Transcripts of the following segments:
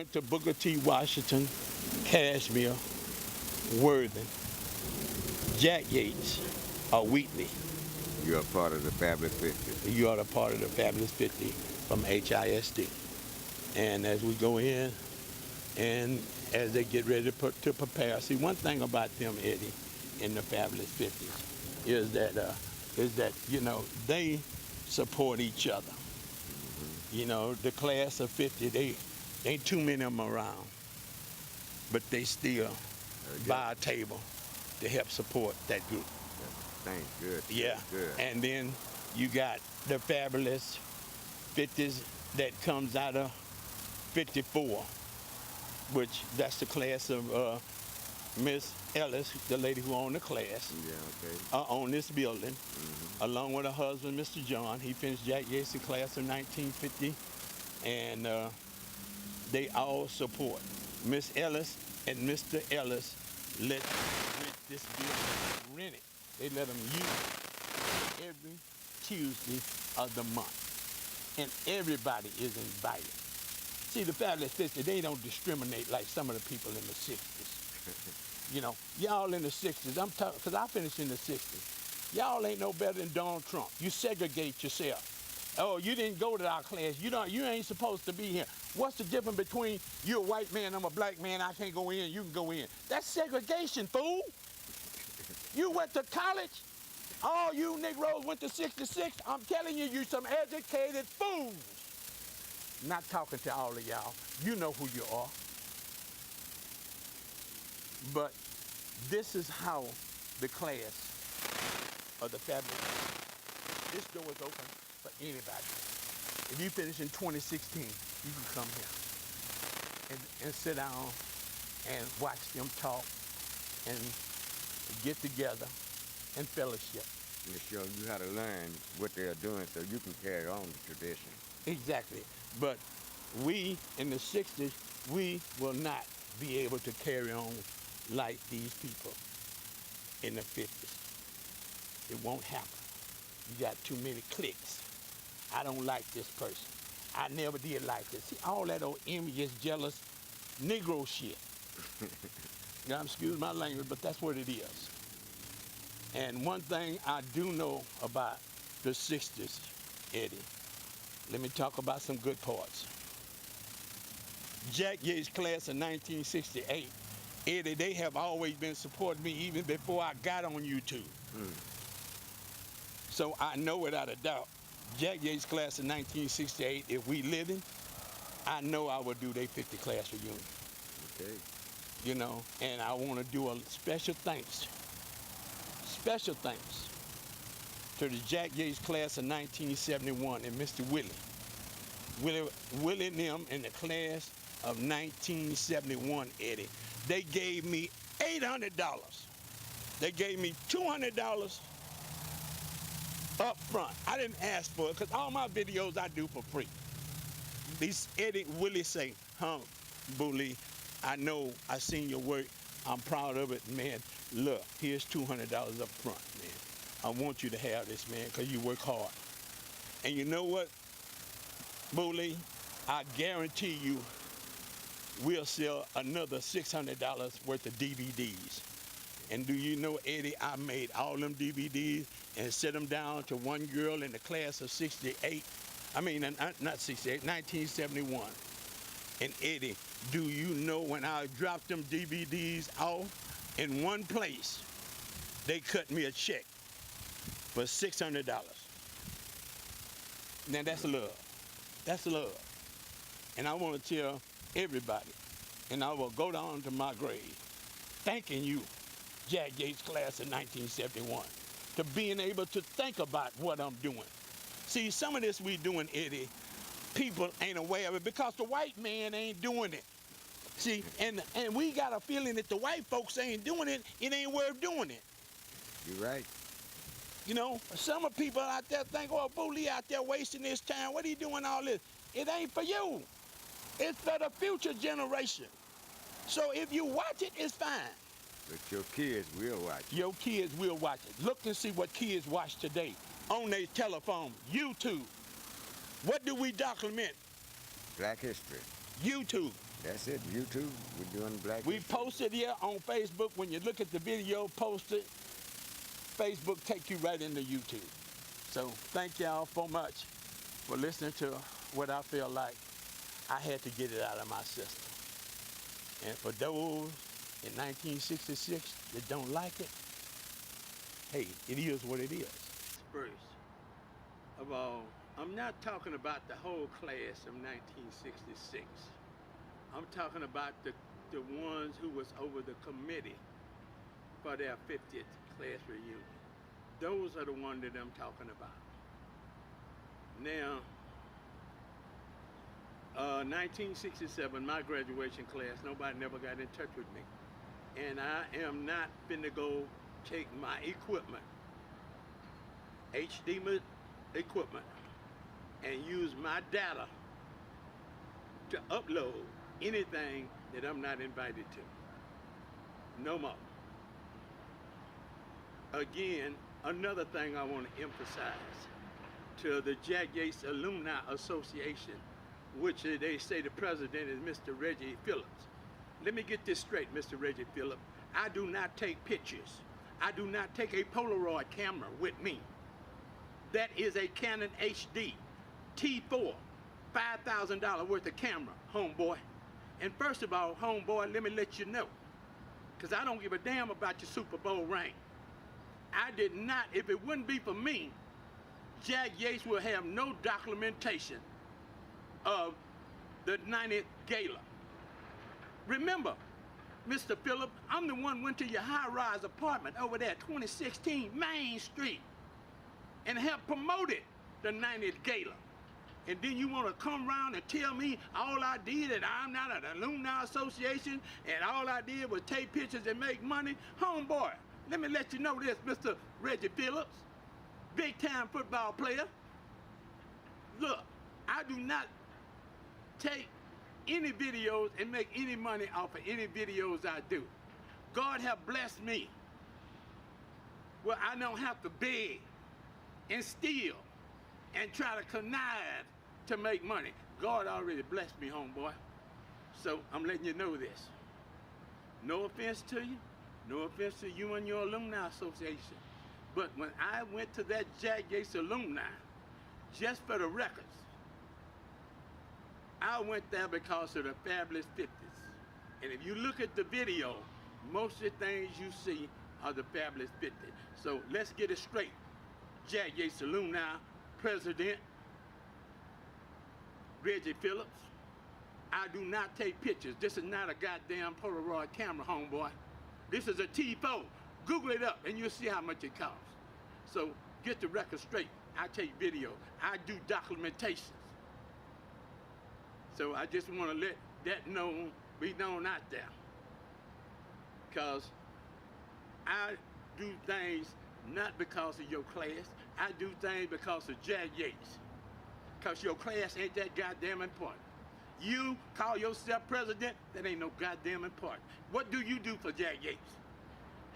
went to Booker T. Washington, Cashmere, Worthing, Jack Yates, or Wheatley. You're a part of the Fabulous 50. You are a part of the Fabulous 50 from HISD. And as we go in, and as they get ready to prepare, see, one thing about them, Eddie, in the Fabulous 50s is that they support each other. The class of 50, they ain't too many of them around, but they still buy a table to help support that group. Thanks, good. Yeah, good. And then you got the Fabulous 50s that comes out of 54, which that's the class of Miss Ellis, the lady who owned the class, on this building, along with her husband, Mr. John. He finished Jack Yates' class in 1950, and they all support. Miss Ellis and Mr. Ellis let this building rent it. They let them use it every Tuesday of the month, and everybody is invited. See, the Fabulous 50, they don't discriminate like some of the people in the 60s. Y'all in the 60s, I'm talking, because I finished in the 60s. Y'all ain't no better than Donald Trump. You segregate yourself. Oh, you didn't go to our class. You ain't supposed to be here. What's the difference between you a white man, I'm a black man, I can't go in, you can go in? That's segregation, fool. You went to college. All you Negroes went to 66. I'm telling you, you some educated fools. Not talking to all of y'all. You know who you are. But this is how the class of the Fabulous. This door is open for anybody. If you finish in 2016, you can come here and sit down and watch them talk and get together and fellowship. They show you how to learn what they're doing so you can carry on the tradition. Exactly. But we in the 60s, we will not be able to carry on like these people in the 50s. It won't happen. You got too many cliques. I don't like this person. I never did like this. See, all that old envious, jealous, Negro shit. Now, excuse my language, but that's what it is. And one thing I do know about the 60s, Eddie, let me talk about some good parts. Jack Yates' class of 1968, Eddie, they have always been supporting me even before I got on YouTube. So I know without a doubt, Jack Yates' class of 1968, if we living, I know I will do their 50 class reunion. Okay. And I want to do a special thanks to the Jack Yates class of 1971 and Mr. Willie and them in the class of 1971, Eddie. They gave me $800. They gave me $200 up front. I didn't ask for it because all my videos I do for free. These Eddie Willie say, Bully, I know I seen your work. I'm proud of it, man. Look, here's $200 up front, man. I want you to have this, man, because you work hard. And you know what, Bully? I guarantee you we'll sell another $600 worth of DVDs. And do you know, Eddie, I made all them DVDs and set them down to one girl in the class of 68. I mean, not 68, 1971. And Eddie, do you know when I dropped them DVDs off in one place, they cut me a check for $600. Now that's love. That's love. And I want to tell everybody, and I will go down to my grave, thanking you, Jack Yates class of 1971, to being able to think about what I'm doing. See, some of this we doing, Eddie, people ain't aware of it because the white man ain't doing it. See, and we got a feeling that the white folks ain't doing it, it ain't worth doing it. You're right. Some of people out there think, oh, Bully out there wasting his time. What are you doing all this? It ain't for you. It's for the future generation. So if you watch it, it's fine. But your kids will watch it. Your kids will watch it. Look and see what kids watch today on their telephone, YouTube. What do we document? Black history. YouTube. That's it, YouTube. We're doing Black We History. posted here on Facebook. When you look at the video posted, Facebook take you right into YouTube. So thank y'all so much for listening to what I feel like I had to get it out of my system. And for those in 1966 that don't like it, hey, it is what it is. First of all, I'm not talking about the whole class of 1966. I'm talking about the ones who was over the committee for their 50th class reunion. Those are the ones that I'm talking about. Now, 1967, my graduation class, nobody never got in touch with me. And I am not finna go take my equipment, HD equipment, and use my data to upload anything that I'm not invited to. No more. Again, another thing I want to emphasize to the Jack Yates Alumni Association, which they say the president is Mr. Reggie Phillips. Let me get this straight, Mr. Reggie Phillips. I do not take pictures. I do not take a Polaroid camera with me. That is a Canon HD T4, $5,000 worth of camera, homeboy. And first of all, homeboy, let me let you know, because I don't give a damn about your Super Bowl ring. I did not, if it wouldn't be for me, Jack Yates will have no documentation of the 90th gala. Remember, Mr. Phillip, I'm the one went to your high-rise apartment over there at 2016 Main Street and helped promote it, the 90th gala. And then you want to come around and tell me all I did, that I'm not an alumni association, and all I did was take pictures and make money? Homeboy, let me let you know this, Mr. Reggie Phillips, big-time football player. Look, I do not take any videos and make any money off of any videos I do. God have blessed me. Well, I don't have to beg and steal and try to connive to make money. God already blessed me, homeboy. So I'm letting you know this. No offense to you. No offense to you and your alumni association. But when I went to that Jack Yates Alumni, just for the records, I went there because of the Fabulous 50s. And if you look at the video, most of the things you see are the Fabulous 50s. So let's get it straight. Jack Yates Alumni President Reggie Phillips. I do not take pictures. This is not a goddamn Polaroid camera, homeboy. This is a T4. Google it up and you'll see how much it costs. So get the record straight. I take video. I do documentations. So I just want to let that be known out there. Because I do things not because of your class. I do things because of Jack Yates. Because your class ain't that goddamn important. You call yourself president, that ain't no goddamn important. What do you do for Jack Yates?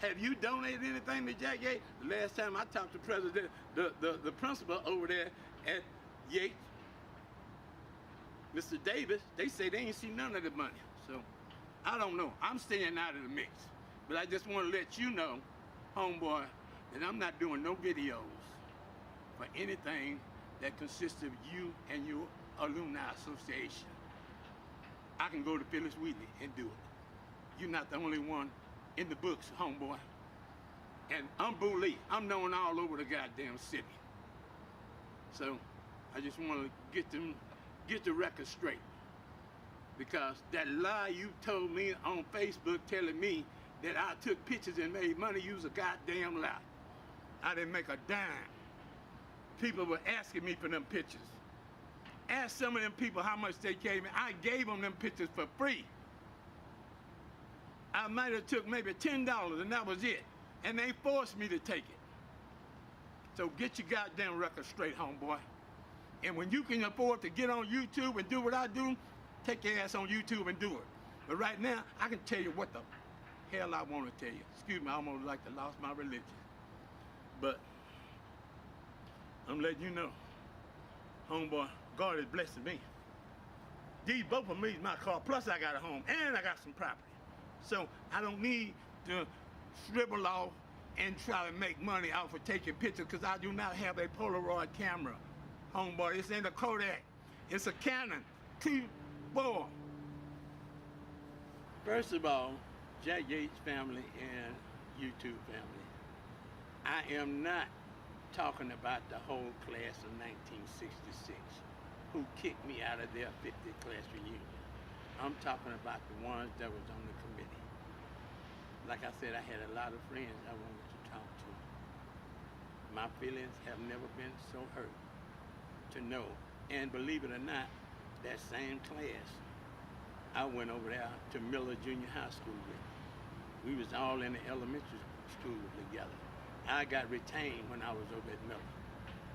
Have you donated anything to Jack Yates? The last time I talked to president, the principal over there at Yates, Mr. Davis, they say they ain't seen none of the money. So I don't know. I'm staying out of the mix. But I just want to let you know, homeboy, that I'm not doing no videos for anything that consists of you and your alumni association. I can go to Phyllis Wheatley and do it. You're not the only one in the books, homeboy. And I'm Boo Lee. I'm known all over the goddamn city. So I just want to get the record straight. Because that lie you told me on Facebook telling me that I took pictures and made money, you was a goddamn lie. I didn't make a dime. People were asking me for them pictures. Ask some of them people how much they gave me. I gave them pictures for free. I might have took maybe $10 and that was it. And they forced me to take it. So get your goddamn record straight, homeboy. And when you can afford to get on YouTube and do what I do, take your ass on YouTube and do it. But right now, I can tell you what the hell I want to tell you. Excuse me, I almost like to lost my religion. But I'm letting you know, homeboy, God is blessing me. These both of me is my car, plus I got a home, and I got some property. So I don't need to scribble off and try to make money off of taking pictures, because I do not have a Polaroid camera, homeboy. It's in a Kodak. It's a Canon T4. First of all, Jack Yates family and YouTube family, I am not talking about the whole class of 1966 who kicked me out of their 50th class reunion. I'm talking about the ones that was on the committee. Like I said, I had a lot of friends I wanted to talk to. My feelings have never been so hurt to know. And believe it or not, that same class, I went over there to Miller Junior High School with. We was all in the elementary school together. I got retained when I was over at Miller.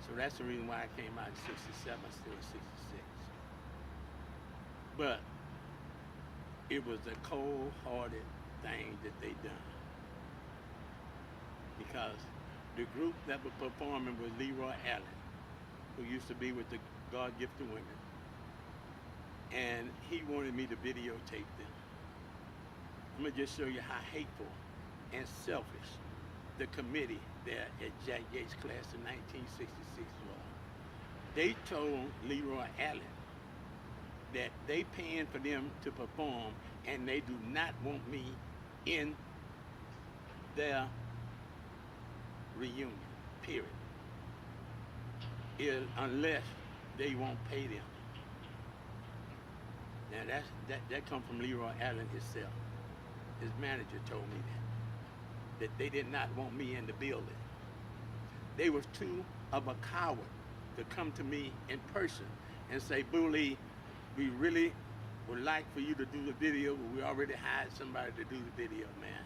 So that's the reason why I came out in 67, still 66. But it was a cold-hearted thing that they done. Because the group that was performing was Leroy Allen, who used to be with the God Gifted Women. And he wanted me to videotape them. I'm gonna just show you how hateful and selfish the committee there at Jack Yates class in 1966 was. They told Leroy Allen that they paying for them to perform and they do not want me in their reunion, period. Unless they won't pay them. Now that come from Leroy Allen himself. His manager told me that they did not want me in the building. They was too of a coward to come to me in person and say, Bully, we really would like for you to do the video, but we already hired somebody to do the video, man.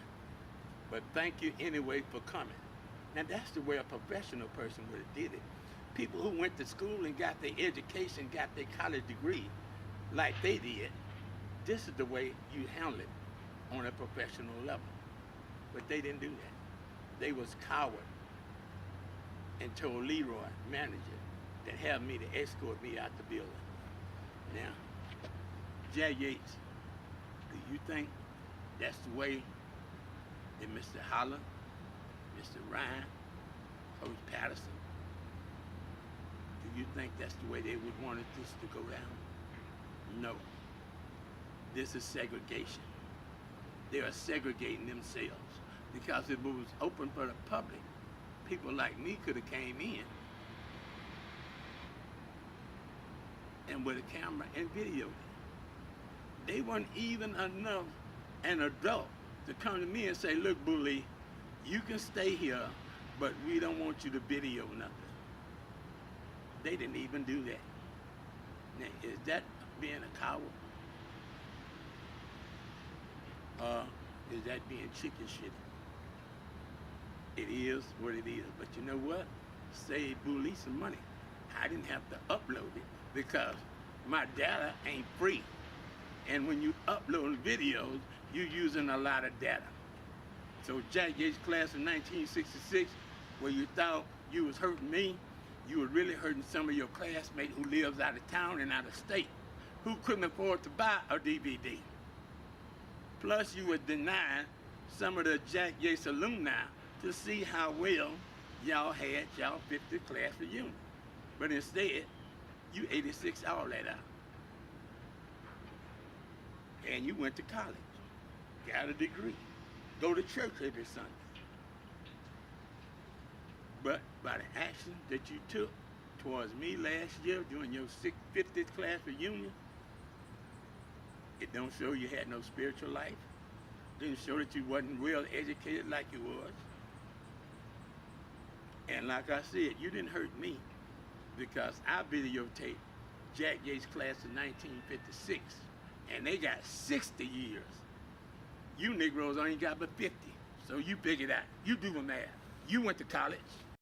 But thank you anyway for coming. Now that's the way a professional person would have did it. People who went to school and got their education, got their college degree, like they did, this is the way you handle it on a professional level. But they didn't do that. They was coward and told Leroy, manager, that had me to escort me out the building. Now, Jack Yates, do you think that's the way that Mr. Holland, Mr. Ryan, Coach Patterson, do you think that's the way they would want this to go down? No. This is segregation. They are segregating themselves, because if it was open for the public, people like me could have came in and with a camera and videoed it. They weren't even enough an adult to come to me and say, look, Bully, you can stay here, but we don't want you to video nothing. They didn't even do that. Now, is that being a coward? Is that being chicken shit? It is what it is. But you know what? Save Bully some money. I didn't have to upload it because my data ain't free. And when you upload videos, you're using a lot of data. So Jack Yates class in 1966, where you thought you was hurting me, you were really hurting some of your classmates who lives out of town and out of state, who couldn't afford to buy a DVD. Plus you were denying some of the Jack Yates alumni to see how well y'all had y'all 50th class reunion. But instead, you 86 all that out. And you went to college, got a degree, go to church every Sunday. But by the action that you took towards me last year during your 50th class reunion, it don't show you had no spiritual life. It didn't show that you wasn't well educated like you was. And like I said, you didn't hurt me because I videotaped Jack Yates class in 1956, and they got 60 years. You Negroes only got but 50, so you figure it out. You do the math. You went to college.